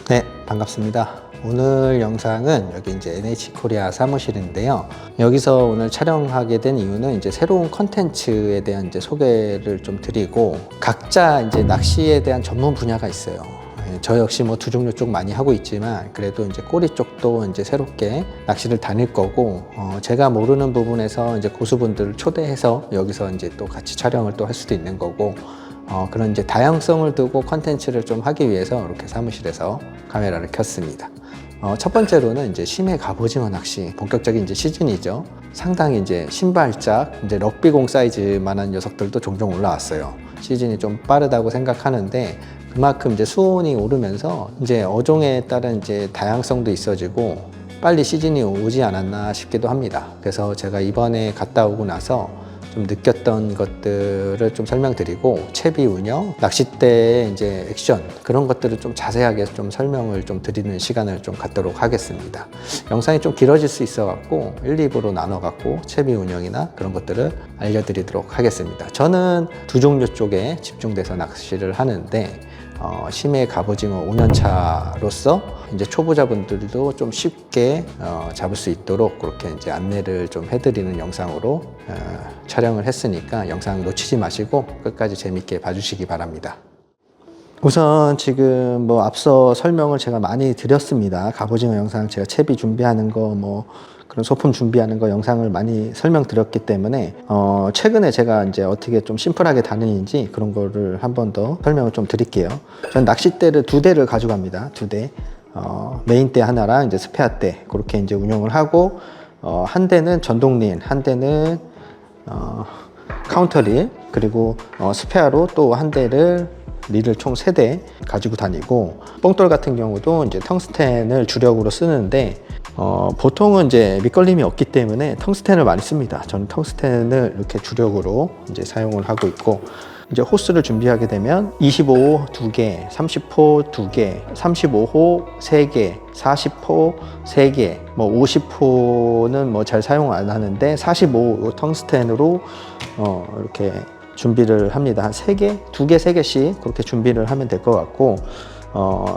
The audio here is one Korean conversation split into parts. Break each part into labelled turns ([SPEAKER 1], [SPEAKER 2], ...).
[SPEAKER 1] 네, 반갑습니다. 오늘 영상은 여기 이제 NH 코리아 사무실인데요. 여기서 오늘 촬영하게 된 이유는 이제 새로운 컨텐츠에 대한 이제 소개를 좀 드리고, 각자 이제 낚시에 대한 전문 분야가 있어요. 저 역시 뭐 두 종류 쪽 많이 하고 있지만, 그래도 이제 꼬리 쪽도 이제 새롭게 낚시를 다닐 거고, 제가 모르는 부분에서 이제 고수분들을 초대해서 여기서 이제 또 같이 촬영을 또 할 수도 있는 거고, 그런 이제 다양성을 두고 컨텐츠를 좀 하기 위해서 이렇게 사무실에서 카메라를 켰습니다. 첫 번째로는 이제 심해 갑오징어 낚시, 본격적인 이제 시즌이죠. 상당히 이제 신발짝, 이제 럭비공 사이즈만한 녀석들도 종종 올라왔어요. 시즌이 좀 빠르다고 생각하는데, 그만큼 이제 수온이 오르면서 이제 어종에 따른 이제 다양성도 있어지고 빨리 시즌이 오지 않았나 싶기도 합니다. 그래서 제가 이번에 갔다 오고 나서 좀 느꼈던 것들을 좀 설명드리고, 채비 운영, 낚싯대의 이제 액션, 그런 것들을 좀 자세하게 좀 설명을 좀 드리는 시간을 좀 갖도록 하겠습니다. 영상이 좀 길어질 수 있어 갖고 1, 2부로 나눠 갖고 채비 운영이나 그런 것들을 알려드리도록 하겠습니다. 저는 두 종류 쪽에 집중돼서 낚시를 하는데, 심해 갑오징어 5년차로서 이제 초보자분들도 좀 쉽게 잡을 수 있도록 그렇게 이제 안내를 좀 해드리는 영상으로 촬영을 했으니까 영상 놓치지 마시고 끝까지 재밌게 봐주시기 바랍니다. 우선 지금 뭐 앞서 설명을 제가 많이 드렸습니다. 갑오징어 영상 제가 채비 준비하는 거, 뭐 그런 소품 준비하는 거 영상을 많이 설명드렸기 때문에 최근에 제가 이제 어떻게 좀 심플하게 다니는지 그런 거를 한 번 더 설명을 좀 드릴게요. 저는 낚싯대를 2대를 가져갑니다. 2대. 메인대 하나랑 이제 스페어대 그렇게 이제 운영을 하고, 한 대는 전동릴, 한 대는 카운터릴, 그리고 스페어로 또 한 대를 릴을 총 3대 가지고 다니고, 뽕돌 같은 경우도 이제 텅스텐을 주력으로 쓰는데, 보통은 이제 밑걸림이 없기 때문에 텅스텐을 많이 씁니다. 저는 텅스텐을 이렇게 주력으로 이제 사용을 하고 있고, 이제 호스를 준비하게 되면 25호 2개, 30호 2개, 35호 3개, 40호 3개, 뭐 50호는 뭐 잘 사용 안 하는데 45 텅스텐으로 이렇게 준비를 합니다. 한 3개, 2개, 3개씩 그렇게 준비를 하면 될 것 같고,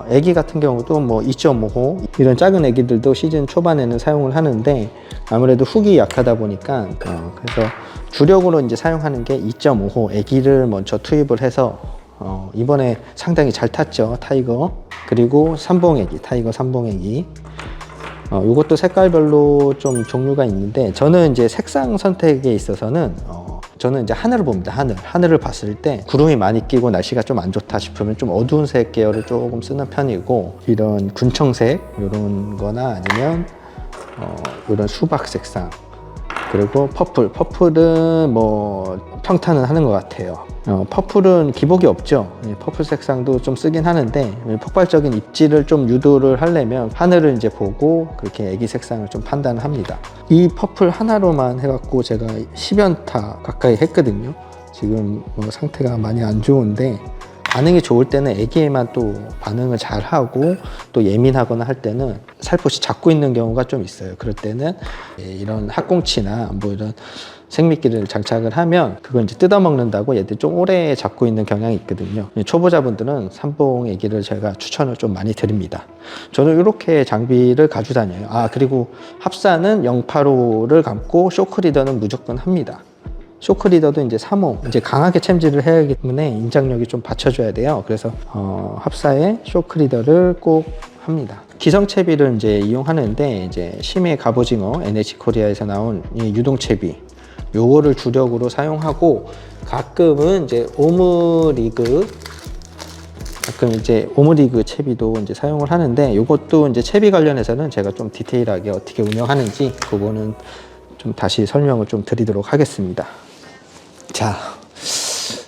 [SPEAKER 1] 애기 같은 경우도 뭐 2.5호 이런 작은 애기들도 시즌 초반에는 사용을 하는데, 아무래도 훅이 약하다 보니까 그래서 주력으로 이제 사용하는 게 2.5호 애기를 먼저 투입을 해서 이번에 상당히 잘 탔죠, 타이거. 그리고 삼봉애기, 타이거 삼봉애기. 이것도 색깔별로 좀 종류가 있는데, 저는 이제 색상 선택에 있어서는 저는 이제 하늘을 봅니다. 하늘을 봤을 때 구름이 많이 끼고 날씨가 좀 안 좋다 싶으면 좀 어두운 색 계열을 조금 쓰는 편이고, 이런 군청색 이런 거나 아니면 이런 수박 색상, 그리고 퍼플은 뭐 평탄은 하는 것 같아요. 퍼플은 기복이 없죠. 퍼플 색상도 좀 쓰긴 하는데, 폭발적인 입질을 좀 유도를 하려면 하늘을 이제 보고 그렇게 애기 색상을 좀 판단을 합니다. 이 퍼플 하나로만 해갖고 제가 10연타 가까이 했거든요. 지금 뭐 상태가 많이 안 좋은데, 반응이 좋을 때는 애기에만 또 반응을 잘 하고, 또 예민하거나 할 때는 살포시 잡고 있는 경우가 좀 있어요. 그럴 때는 이런 학꽁치나 뭐 이런 생미끼를 장착을 하면 그걸 이제 뜯어먹는다고 얘들 좀 오래 잡고 있는 경향이 있거든요. 초보자분들은 삼봉 애기를 제가 추천을 좀 많이 드립니다. 저는 이렇게 장비를 가지고 다녀요. 그리고 합사는 085를 감고 쇼크리더는 무조건 합니다. 쇼크리더도 이제 3호, 이제 강하게 챔질을 해야 하기 때문에 인장력이 좀 받쳐줘야 돼요. 그래서 합사에 쇼크리더를 꼭 합니다. 기성채비를 이제 이용하는데, 이제 심해 갑오징어 NH 코리아에서 나온 이 유동채비, 요거를 주력으로 사용하고, 가끔은 이제 오므리그 채비도 이제 사용을 하는데, 요것도 이제 채비 관련해서는 제가 좀 디테일하게 어떻게 운영하는지 그거는 좀 다시 설명을 좀 드리도록 하겠습니다. 자,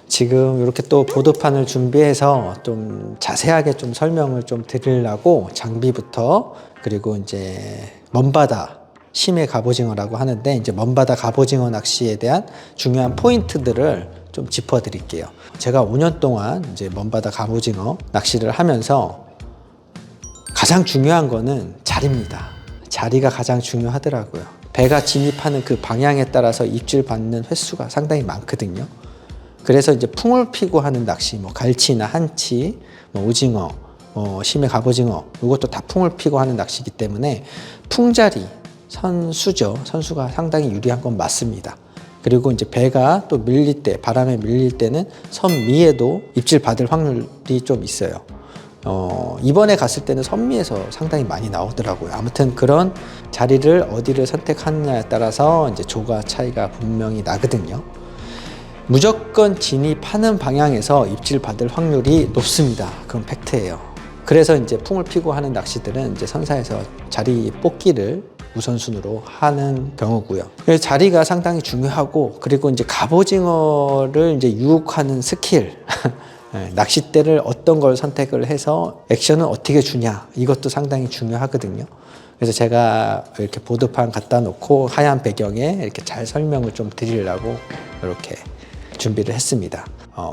[SPEAKER 1] 지금 이렇게 또 보드판을 준비해서 좀 자세하게 좀 설명을 좀 드리려고 장비부터, 그리고 이제 먼바다 심해 갑오징어라고 하는데, 이제 먼바다 갑오징어 낚시에 대한 중요한 포인트들을 좀 짚어 드릴게요. 제가 5년 동안 이제 먼바다 갑오징어 낚시를 하면서 가장 중요한 거는 자리입니다. 자리가 가장 중요하더라고요. 배가 진입하는 그 방향에 따라서 입질 받는 횟수가 상당히 많거든요. 그래서 이제 풍을 피고 하는 낚시, 뭐 갈치나 한치, 뭐 오징어, 심해 갑오징어 이것도 다 풍을 피고 하는 낚시이기 때문에 풍자리, 선수죠. 선수가 상당히 유리한 건 맞습니다. 그리고 이제 배가 또 밀릴 때, 바람에 밀릴 때는 선미에도 입질 받을 확률이 좀 있어요. 이번에 갔을 때는 선미에서 상당히 많이 나오더라고요. 아무튼 그런 자리를 어디를 선택하느냐에 따라서 이제 조가 차이가 분명히 나거든요. 무조건 진입하는 방향에서 입질 받을 확률이 높습니다. 그건 팩트예요. 그래서 이제 풍을 피고 하는 낚시들은 이제 선사에서 자리 뽑기를 우선순위로 하는 경우고요. 자리가 상당히 중요하고, 그리고 이제 갑오징어를 이제 유혹하는 스킬, 낚싯대를 어떤 걸 선택을 해서 액션은 어떻게 주냐, 이것도 상당히 중요하거든요. 그래서 제가 이렇게 보드판 갖다 놓고 하얀 배경에 이렇게 잘 설명을 좀 드리려고 이렇게 준비를 했습니다.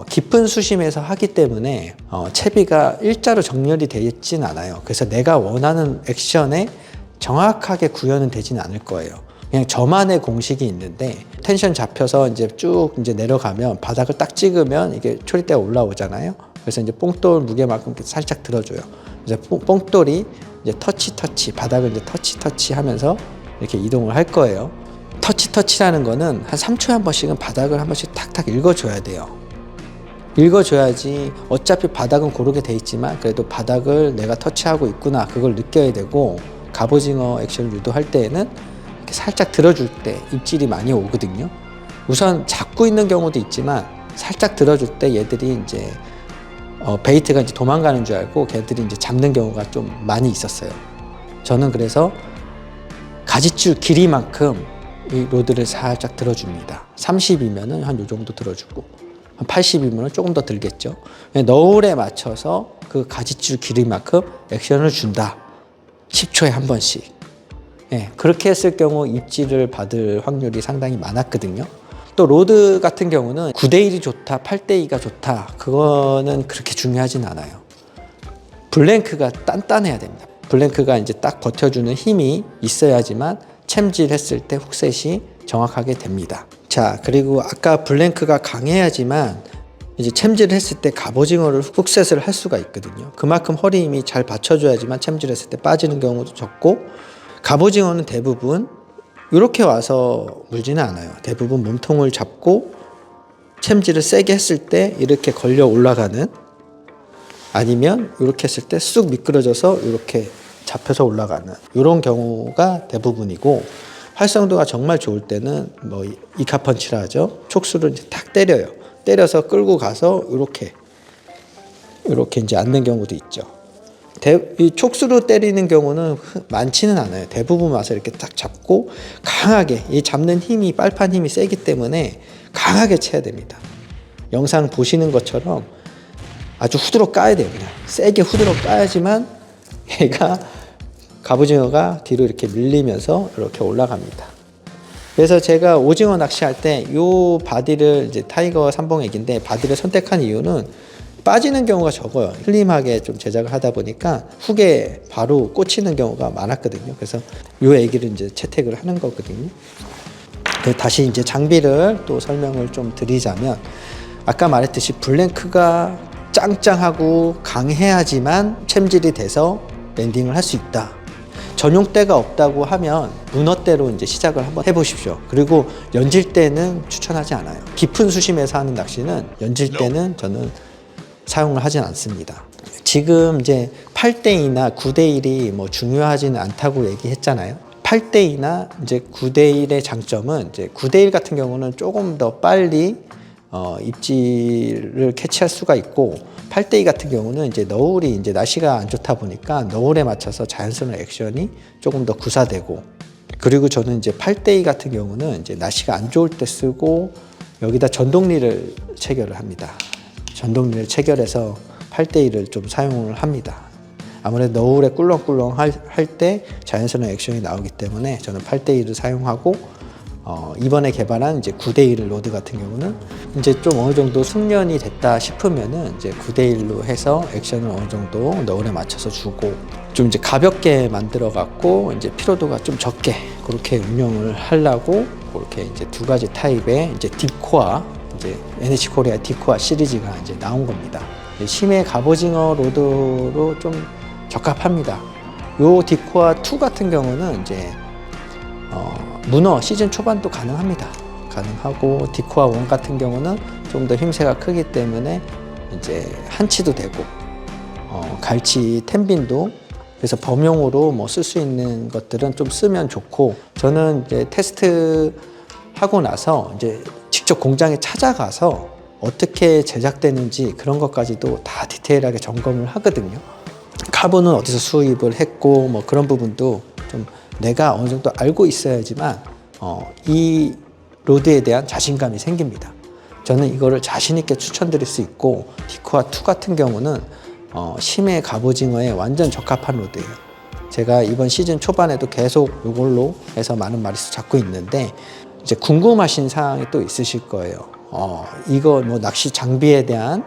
[SPEAKER 1] 깊은 수심에서 하기 때문에 채비가 일자로 정렬이 되어 있진 않아요. 그래서 내가 원하는 액션에 정확하게 구현은 되지는 않을 거예요. 그냥 저만의 공식이 있는데, 텐션 잡혀서 이제 쭉 이제 내려가면 바닥을 딱 찍으면 이게 초리대가 올라오잖아요. 그래서 이제 뽕돌 무게만큼 살짝 들어줘요. 그래서 뽕돌이 이제 터치 바닥을 이제 터치 하면서 이렇게 이동을 할 거예요. 터치라는 거는 한 3초에 한 번씩은 바닥을 한 번씩 탁탁 읽어줘야 돼요. 읽어줘야지, 어차피 바닥은 고르게 돼 있지만 그래도 바닥을 내가 터치하고 있구나, 그걸 느껴야 되고, 갑오징어 액션을 유도할 때에는 이렇게 살짝 들어줄 때 입질이 많이 오거든요. 우선 잡고 있는 경우도 있지만 살짝 들어줄 때 얘들이 이제 베이트가 이제 도망가는 줄 알고 걔들이 이제 잡는 경우가 좀 많이 있었어요. 저는 그래서 가지줄 길이만큼 이 로드를 살짝 들어줍니다. 30이면은 한 요 정도 들어주고, 한 80이면은 조금 더 들겠죠. 너울에 맞춰서 그 가지줄 길이만큼 액션을 준다. 10초에 한 번씩. 그렇게 했을 경우 입질을 받을 확률이 상당히 많았거든요. 또 로드 같은 경우는 9대1이 좋다, 8대2가 좋다, 그거는 그렇게 중요하진 않아요. 블랭크가 단단해야 됩니다. 블랭크가 이제 딱 버텨주는 힘이 있어야지만 챔질 했을 때 훅셋이 정확하게 됩니다. 자, 그리고 아까 블랭크가 강해야지만 이제 챔질을 했을 때 갑오징어를 훅셋을 할 수가 있거든요. 그만큼 허리 힘이 잘 받쳐줘야지만 챔질 했을 때 빠지는 경우도 적고, 갑오징어는 대부분 이렇게 와서 물지는 않아요. 대부분 몸통을 잡고 챔질을 세게 했을 때 이렇게 걸려 올라가는, 아니면 이렇게 했을 때 쑥 미끄러져서 이렇게 잡혀서 올라가는 이런 경우가 대부분이고, 활성도가 정말 좋을 때는 뭐 이카펀치라 하죠. 촉수를 이제 탁 때려서 끌고 가서 이렇게 이제 앉는 경우도 있죠. 이 촉수로 때리는 경우는 많지는 않아요. 대부분 와서 이렇게 딱 잡고 강하게, 이 잡는 힘이, 빨판 힘이 세기 때문에 강하게 쳐야 됩니다. 영상 보시는 것처럼 아주 후드러 까야 돼요. 그냥 세게 후드러 까야지만 얘가, 갑오징어가 뒤로 이렇게 밀리면서 이렇게 올라갑니다. 그래서 제가 오징어 낚시할 때 이 바디를, 이제 타이거 삼봉액인데 바디를 선택한 이유는 빠지는 경우가 적어요. 슬림하게 좀 제작을 하다 보니까 훅에 바로 꽂히는 경우가 많았거든요. 그래서 이 애기를 이제 채택을 하는 거거든요. 다시 이제 장비를 또 설명을 좀 드리자면, 아까 말했듯이 블랭크가 짱짱하고 강해야지만 챔질이 돼서 랜딩을 할 수 있다. 전용대가 없다고 하면 문어대로 이제 시작을 한번 해보십시오. 그리고 연질대는 추천하지 않아요. 깊은 수심에서 하는 낚시는 연질대는 저는 사용을 하진 않습니다. 지금 이제 8대2나 9대1이 뭐 중요하지는 않다고 얘기했잖아요. 8대2나 이제 9대1의 장점은, 이제 9대1 같은 경우는 조금 더 빨리 입질을 캐치할 수가 있고, 8대2 같은 경우는 이제 너울이, 이제 날씨가 안 좋다 보니까 너울에 맞춰서 자연스러운 액션이 조금 더 구사되고, 그리고 저는 이제 8대2 같은 경우는 이제 날씨가 안 좋을 때 쓰고, 여기다 전동릴을 체결을 합니다. 전동릴을 체결해서 8대2를 좀 사용을 합니다. 아무래도 너울에 꿀렁꿀렁 할 때 자연스러운 액션이 나오기 때문에 저는 8대2를 사용하고, 이번에 개발한 이제 9대1 로드 같은 경우는 이제 좀 어느 정도 숙련이 됐다 싶으면은 이제 9대1로 해서 액션을 어느 정도 너울에 맞춰서 주고, 좀 이제 가볍게 만들어 갖고 이제 피로도가 좀 적게 그렇게 운영을 하려고, 그렇게 이제 두 가지 타입의 이제 딥코어, 이제 NH 코리아 딥코어 시리즈가 이제 나온 겁니다. 심해 갑오징어 로드로 좀 적합합니다. 요 디코아 2 같은 경우는 이제 문어 시즌 초반도 가능합니다. 가능하고 디코아 1 같은 경우는 좀 더 힘새가 크기 때문에 이제 한치도 되고 갈치 텐빈도 그래서 범용으로 뭐 쓸 수 있는 것들은 좀 쓰면 좋고 저는 이제 테스트 하고 나서 이제 직접 공장에 찾아가서 어떻게 제작되는지 그런 것까지도 다 디테일하게 점검을 하거든요. 카본은 어디서 수입을 했고 뭐 그런 부분도 좀 내가 어느 정도 알고 있어야지만 이 로드에 대한 자신감이 생깁니다. 저는 이거를 자신 있게 추천드릴 수 있고 디코아 2 같은 경우는 심해 갑오징어에 완전 적합한 로드예요. 제가 이번 시즌 초반에도 계속 이걸로 해서 많은 마리수 잡고 있는데 이제 궁금하신 사항이 또 있으실 거예요. 이거 뭐 낚시 장비에 대한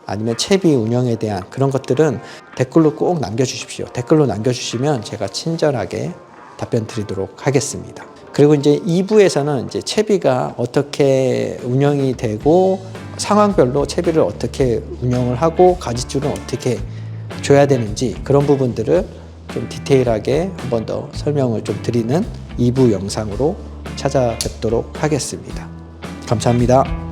[SPEAKER 1] 아니면 채비 운영에 대한 그런 것들은 댓글로 꼭 남겨주십시오. 댓글로 남겨주시면 제가 친절하게 답변 드리도록 하겠습니다. 그리고 이제 2부에서는 이제 채비가 어떻게 운영이 되고 상황별로 채비를 어떻게 운영을 하고 가짓줄은 어떻게 줘야 되는지 그런 부분들을 좀 디테일하게 한 번 더 설명을 좀 드리는 2부 영상으로 찾아뵙도록 하겠습니다. 감사합니다.